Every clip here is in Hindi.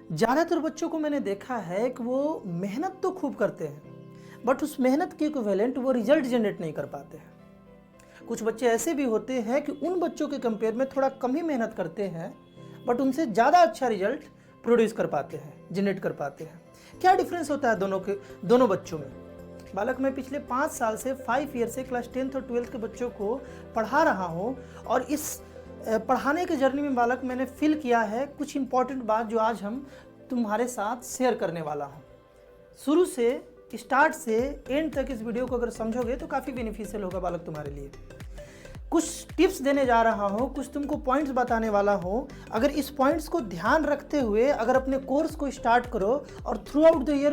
ज़्यादातर बच्चों को मैंने देखा है कि वो मेहनत तो खूब करते हैं, बट उस मेहनत के इक्विवेलेंट वो रिजल्ट जनरेट नहीं कर पाते हैं। कुछ बच्चे ऐसे भी होते हैं कि उन बच्चों के कंपेयर में थोड़ा कम ही मेहनत करते हैं, बट उनसे ज़्यादा अच्छा रिजल्ट प्रोड्यूस कर पाते हैं, जनरेट कर पाते हैं। क्या डिफरेंस होता है दोनों बच्चों में? बालक मैं पिछले 5 साल से 5 ईयर से क्लास 10th और 12th के बच्चों को पढ़ा रहा हूँ, और इस पढ़ाने के जर्नी में बालक मैंने फील किया है कुछ इंपॉर्टेंट बात जो आज हम तुम्हारे साथ शेयर करने वाला हूँ। शुरू से स्टार्ट से एंड तक इस वीडियो को अगर समझोगे तो काफ़ी बेनिफिशियल होगा बालक तुम्हारे लिए। कुछ टिप्स देने जा रहा हूँ, कुछ तुमको पॉइंट्स बताने वाला हूँ। अगर इस पॉइंट्स को ध्यान रखते हुए अगर अपने कोर्स को स्टार्ट करो और थ्रू आउट द ईयर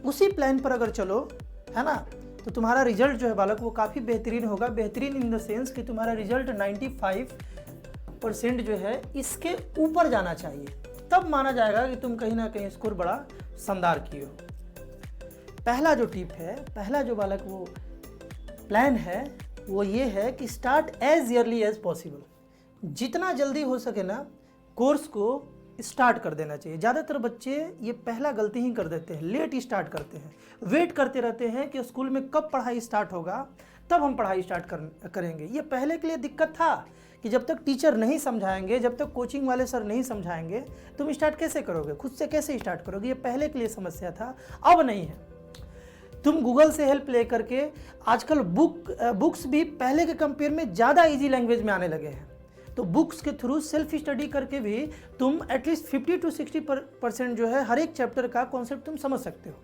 उसी प्लान पर अगर चलो, है ना, तो तुम्हारा रिजल्ट जो है बालक वो काफ़ी बेहतरीन होगा। बेहतरीन इन द सेंस कि तुम्हारा रिजल्ट 95% जो है इसके ऊपर जाना चाहिए, तब माना जाएगा कि तुम कहीं ना कहीं स्कोर बड़ा शानदार किए हो। पहला जो टिप है, पहला जो बालक वो प्लान है वो ये है कि start as early as possible. जितना जल्दी हो सके ना कोर्स को स्टार्ट कर देना चाहिए। ज़्यादातर बच्चे ये पहला गलती ही कर देते हैं, लेट स्टार्ट करते हैं, वेट करते रहते हैं कि स्कूल में कब पढ़ाई स्टार्ट होगा तब हम पढ़ाई स्टार्ट करेंगे। ये पहले के लिए दिक्कत था कि जब तक टीचर नहीं समझाएंगे, जब तक कोचिंग वाले सर नहीं समझाएंगे, तुम स्टार्ट कैसे करोगे, खुद से कैसे स्टार्ट करोगे? ये पहले के लिए समस्या था, अब नहीं है। तुम गूगल से हेल्प ले करके आजकल बुक्स भी पहले के कंपेयर में ज़्यादा इजी लैंग्वेज में आने लगे हैं, तो बुक्स के थ्रू सेल्फ स्टडी करके भी तुम एटलीस्ट 50 to 60% जो है हर एक चैप्टर का कॉन्सेप्ट तुम समझ सकते हो,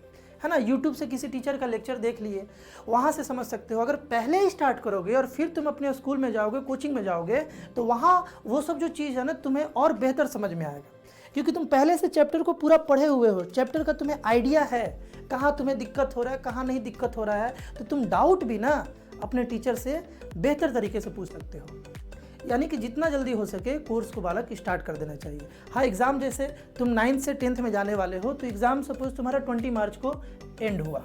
है ना। यूट्यूब से किसी टीचर का लेक्चर देख लिए, वहाँ से समझ सकते हो। अगर पहले ही स्टार्ट करोगे और फिर तुम अपने स्कूल में जाओगे, कोचिंग में जाओगे, तो वहाँ वो सब जो चीज़ है ना तुम्हें और बेहतर समझ में आएगा, क्योंकि तुम पहले से चैप्टर को पूरा पढ़े हुए हो। चैप्टर का तुम्हें आइडिया है कहाँ तुम्हें दिक्कत हो रहा है, कहाँ नहीं दिक्कत हो रहा है, तो तुम डाउट भी ना अपने टीचर से बेहतर तरीके से पूछ सकते हो। यानी कि जितना जल्दी हो सके कोर्स को बालक स्टार्ट कर देना चाहिए। हाँ, एग्ज़ाम जैसे तुम 9th से 10th में जाने वाले हो, तो एग्ज़ाम सपोज तुम्हारा 20 मार्च को एंड हुआ,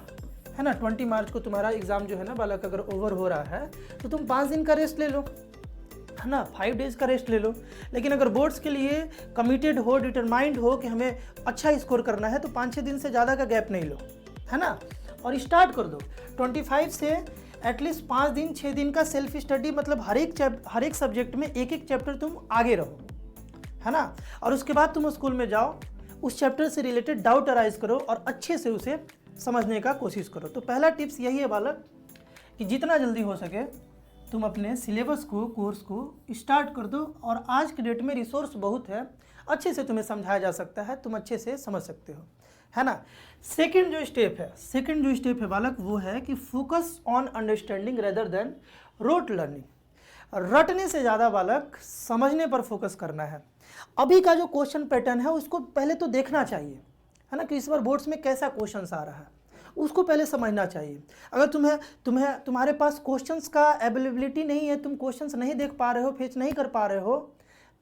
है ना। 20 मार्च को तुम्हारा एग्ज़ाम जो है ना बालक अगर ओवर हो रहा है, तो तुम 5 दिन का रेस्ट ले लो, है ना, 5 डेज़ का रेस्ट ले लो। लेकिन अगर बोर्ड्स के लिए कमिटेड हो, डिटरमाइंड हो कि हमें अच्छा स्कोर करना है, तो 5-6 दिन से ज़्यादा का गैप नहीं लो, है ना, और स्टार्ट कर दो। 25 से एटलीस्ट 5 दिन 6 दिन का सेल्फ स्टडी, मतलब हर एक सब्जेक्ट में एक चैप्टर तुम आगे रहो, है ना। और उसके बाद तुम स्कूल में जाओ, उस चैप्टर से रिलेटेड डाउट अराइज करो और अच्छे से उसे समझने का कोशिश करो। तो पहला टिप्स यही है बालक कि जितना जल्दी हो सके तुम अपने सिलेबस को, कोर्स को स्टार्ट कर दो। और आज के डेट में रिसोर्स बहुत है, अच्छे से तुम्हें समझाया जा सकता है, तुम अच्छे से समझ सकते हो, है ना। सेकंड जो स्टेप है बालक वो है कि focus on understanding rather than rote learning. रटने से ज़्यादा बालक समझने पर फोकस करना है। अभी का जो क्वेश्चन पैटर्न है उसको पहले तो देखना चाहिए, है ना, कि इस बार बोर्ड्स में कैसा क्वेश्चन आ रहा है, उसको पहले समझना चाहिए। अगर तुम्हारे पास क्वेश्चंस का अवेलेबिलिटी नहीं है, तुम क्वेश्चंस नहीं देख पा रहे हो, फेच नहीं कर पा रहे हो,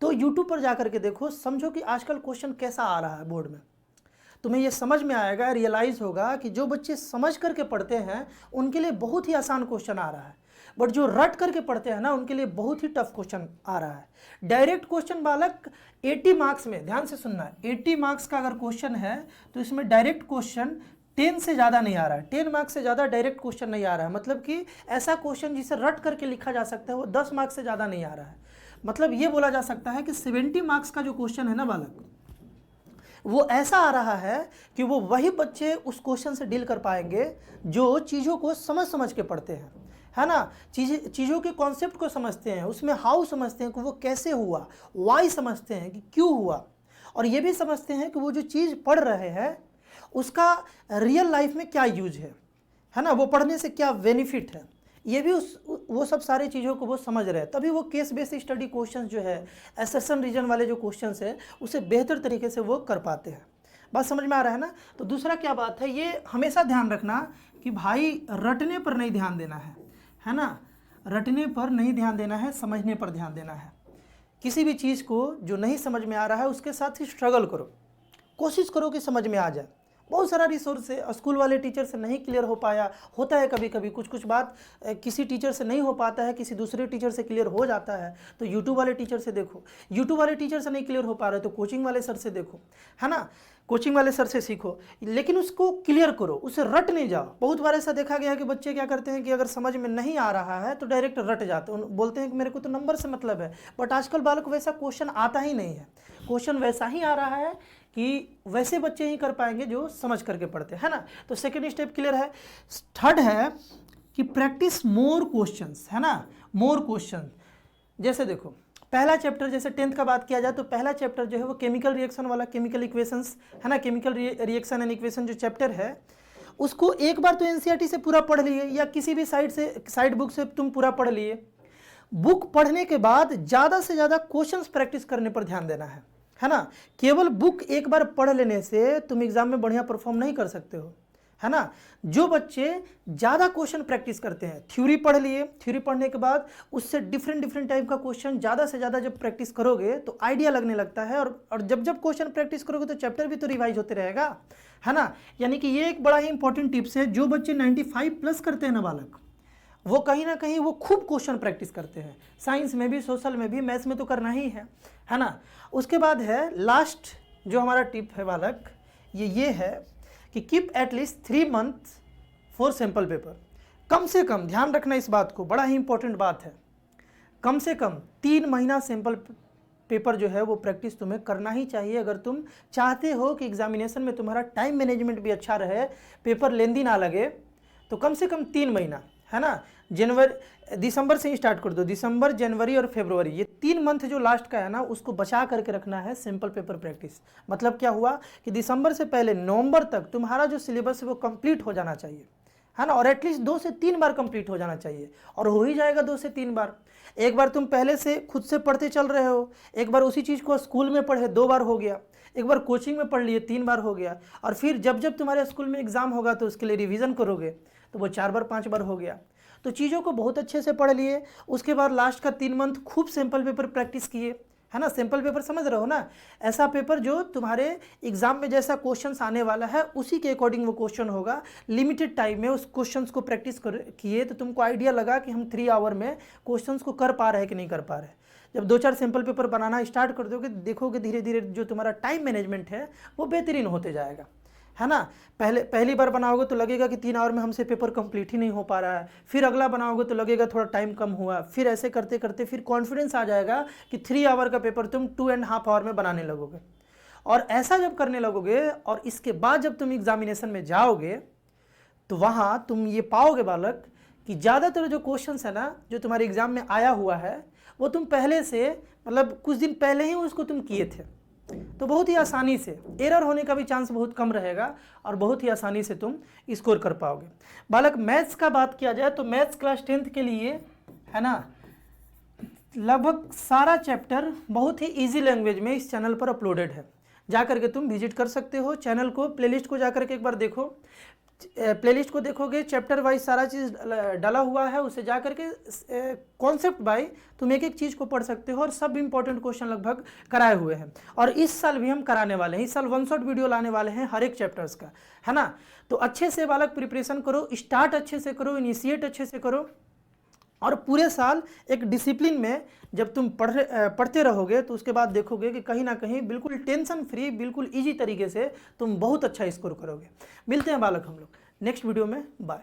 तो यूट्यूब पर जा करके देखो, समझो कि आजकल क्वेश्चन कैसा आ रहा है बोर्ड में। तुम्हें ये समझ में आएगा, रियलाइज़ होगा कि जो बच्चे समझ करके पढ़ते हैं उनके लिए बहुत ही आसान क्वेश्चन आ रहा है, बट जो रट करके पढ़ते हैं ना उनके लिए बहुत ही टफ क्वेश्चन आ रहा है। डायरेक्ट क्वेश्चन बालक 80 मार्क्स में, ध्यान से सुनना, 80 मार्क्स का अगर क्वेश्चन है तो इसमें डायरेक्ट क्वेश्चन 10 से ज़्यादा नहीं आ रहा है, 10 मार्क्स से ज़्यादा डायरेक्ट क्वेश्चन नहीं आ रहा है। मतलब कि ऐसा क्वेश्चन जिसे रट करके लिखा जा सकता है वो 10 मार्क्स से ज़्यादा नहीं आ रहा है। मतलब ये बोला जा सकता है कि 70 मार्क्स का जो क्वेश्चन है ना बालक, वो ऐसा आ रहा है कि वो वही बच्चे उस क्वेश्चन से डील कर पाएंगे जो चीज़ों को समझ के पढ़ते हैं, है ना। चीज़ों के कॉन्सेप्ट को समझते हैं, उसमें हाउ समझते हैं कि वो कैसे हुआ, वाई समझते हैं कि क्यों हुआ, और ये भी समझते हैं कि वो जो चीज़ पढ़ रहे हैं उसका रियल लाइफ में क्या यूज है ना, वो पढ़ने से क्या बेनिफिट है, ये भी वो सब सारी चीज़ों को वो समझ रहे हैं। तभी वो केस बेस्ड स्टडी क्वेश्चन जो है, असर्शन रीजन वाले जो क्वेश्चंस है, उसे बेहतर तरीके से वो कर पाते हैं। बात समझ में आ रहा है ना। तो दूसरा क्या बात है, ये हमेशा ध्यान रखना कि भाई रटने पर नहीं ध्यान देना है ना, रटने पर नहीं ध्यान देना है, समझने पर ध्यान देना है। किसी भी चीज़ को जो नहीं समझ में आ रहा है उसके साथ ही स्ट्रगल करो, कोशिश करो कि समझ में आ जाए, बहुत सारा रिसोर्स है। स्कूल वाले टीचर से नहीं क्लियर हो पाया, होता है कभी कभी कुछ बात किसी टीचर से नहीं हो पाता है, किसी दूसरे टीचर से क्लियर हो जाता है, तो यूट्यूब वाले टीचर से देखो। यूट्यूब वाले टीचर से नहीं क्लियर हो पा रहे तो कोचिंग वाले सर से देखो, है ना, कोचिंग वाले सर से सीखो, लेकिन उसको क्लियर करो, उसे रट नहीं जाओ। बहुत बार ऐसा देखा गया है कि बच्चे क्या करते हैं कि अगर समझ में नहीं आ रहा है तो डायरेक्ट रट जाते हैं, बोलते हैं कि मेरे को तो नंबर से मतलब है। बट आजकल बालक वैसा क्वेश्चन आता ही नहीं है। क्वेश्चन वैसा ही आ रहा है कि वैसे बच्चे ही कर पाएंगे जो समझ करके पढ़ते हैं, है ना। तो सेकेंड स्टेप क्लियर है। थर्ड है कि प्रैक्टिस मोर क्वेश्चंस, है ना, मोर क्वेश्चन। जैसे देखो पहला चैप्टर, जैसे 10th का बात किया जाए तो पहला चैप्टर जो है वो केमिकल रिएक्शन वाला, केमिकल इक्वेशंस, है ना, केमिकल रिएक्शन एंड इक्वेशन जो चैप्टर है उसको एक बार तो एनसीईआरटी से पूरा पढ़ लिए या किसी भी साइड बुक से तुम पूरा पढ़ लिए। बुक पढ़ने के बाद ज़्यादा से ज़्यादा क्वेश्चंस प्रैक्टिस करने पर ध्यान देना है ना। केवल बुक एक बार पढ़ लेने से तुम एग्जाम में बढ़िया परफॉर्म नहीं कर सकते हो, है ना। जो बच्चे ज़्यादा क्वेश्चन प्रैक्टिस करते हैं, थ्योरी पढ़ लिए, थ्योरी पढ़ने के बाद उससे डिफरेंट टाइप का क्वेश्चन ज़्यादा से ज़्यादा जब प्रैक्टिस करोगे तो आइडिया लगने लगता है, और जब क्वेश्चन प्रैक्टिस करोगे तो चैप्टर भी तो रिवाइज होते रहेगा, है ना। यानी कि ये एक बड़ा ही इंपॉर्टेंट टिप्स है। जो बच्चे 95+ करते हैं ना बालक, वो कहीं ना कहीं वो खूब क्वेश्चन प्रैक्टिस करते हैं, साइंस में भी, सोशल में भी, मैथ्स में तो करना ही है ना। उसके बाद है लास्ट जो हमारा टिप है बालक, ये है कि keep at least 3 month for sample paper. कम से कम ध्यान रखना इस बात को, बड़ा ही इंपॉर्टेंट बात है, कम से कम 3 महीना सैम्पल पेपर जो है वो प्रैक्टिस तुम्हें करना ही चाहिए। अगर तुम चाहते हो कि एग्जामिनेशन में तुम्हारा टाइम मैनेजमेंट भी अच्छा रहे, पेपर लेंदी ना लगे, तो कम से कम 3 महीना, है ना। दिसंबर से ही स्टार्ट कर दो, दिसंबर, जनवरी और फरवरी, ये 3 मंथ जो लास्ट का है ना उसको बचा करके रखना है सैम्पल पेपर प्रैक्टिस। मतलब क्या हुआ कि दिसंबर से पहले नवंबर तक तुम्हारा जो सिलेबस है वो कंप्लीट हो जाना चाहिए, है ना, और एटलीस्ट 2 से 3 बार कंप्लीट हो जाना चाहिए, और हो ही जाएगा 2 से 3 बार। एक बार तुम पहले से खुद से पढ़ते चल रहे हो, एक बार उसी चीज़ को स्कूल में पढ़े 2 बार हो गया, एक बार कोचिंग में पढ़ लिए 3 बार हो गया, और फिर जब तुम्हारे स्कूल में एग्जाम होगा तो उसके लिए रिवीजन करोगे तो वो 4 बार 5 बार हो गया। तो चीज़ों को बहुत अच्छे से पढ़ लिए। उसके बाद लास्ट का 3 मंथ खूब सैम्पल पेपर प्रैक्टिस किए, है ना। सैम्पल पेपर समझ रहे हो ना, ऐसा पेपर जो तुम्हारे एग्जाम में जैसा क्वेश्चंस आने वाला है उसी के अकॉर्डिंग वो क्वेश्चन होगा। लिमिटेड टाइम में उस क्वेश्चंस को प्रैक्टिस किए तो तुमको आइडिया लगा कि हम 3 आवर में क्वेश्चंस को कर पा रहे हैं कि नहीं कर पा रहे। जब 2-4 सैम्पल पेपर बनाना स्टार्ट कर दोगे, देखोगे धीरे धीरे जो तुम्हारा टाइम मैनेजमेंट है वो बेहतरीन होते जाएगा, है ना। पहली बार बनाओगे तो लगेगा कि 3 आवर में हमसे पेपर कंप्लीट ही नहीं हो पा रहा है, फिर अगला बनाओगे तो लगेगा थोड़ा टाइम कम हुआ, फिर ऐसे करते करते फिर कॉन्फिडेंस आ जाएगा कि 3 आवर का पेपर तुम 2.5 आवर में बनाने लगोगे। और ऐसा जब करने लगोगे और इसके बाद जब तुम एग्जामिनेशन में जाओगे तो वहाँ तुम ये पाओगे बालक कि ज़्यादातर जो क्वेश्चंस है ना जो तुम्हारे एग्जाम में आया हुआ है वो तुम पहले से, मतलब कुछ दिन पहले ही उसको तुम किए थे, तो बहुत ही आसानी से, एरर होने का भी चांस बहुत कम रहेगा और बहुत ही आसानी से तुम स्कोर कर पाओगे। बालक मैथ्स का बात किया जाए तो मैथ्स क्लास 10th के लिए, है ना, लगभग सारा चैप्टर बहुत ही इजी लैंग्वेज में इस चैनल पर अपलोडेड है। जा करके तुम विजिट कर सकते हो चैनल को, प्लेलिस्ट को जा करके एक बार देखो। प्लेलिस्ट को देखोगे चैप्टर वाइज सारा चीज़ डाला हुआ है, उसे जा करके कॉन्सेप्ट बाय तुम एक चीज़ को पढ़ सकते हो और सब इंपॉर्टेंट क्वेश्चन लगभग कराए हुए हैं। और इस साल भी हम कराने वाले हैं, इस साल 1 शॉट वीडियो लाने वाले हैं हर एक चैप्टर्स का, है ना। तो अच्छे से बालक प्रिपरेशन करो, स्टार्ट अच्छे से करो, इनिशिएट अच्छे से करो, और पूरे साल एक डिसिप्लिन में जब तुम पढ़ते रहोगे तो उसके बाद देखोगे कि कहीं ना कहीं बिल्कुल टेंशन फ्री, बिल्कुल इजी तरीके से तुम बहुत अच्छा स्कोर करोगे। मिलते हैं बालक हम लोग नेक्स्ट वीडियो में, बाय।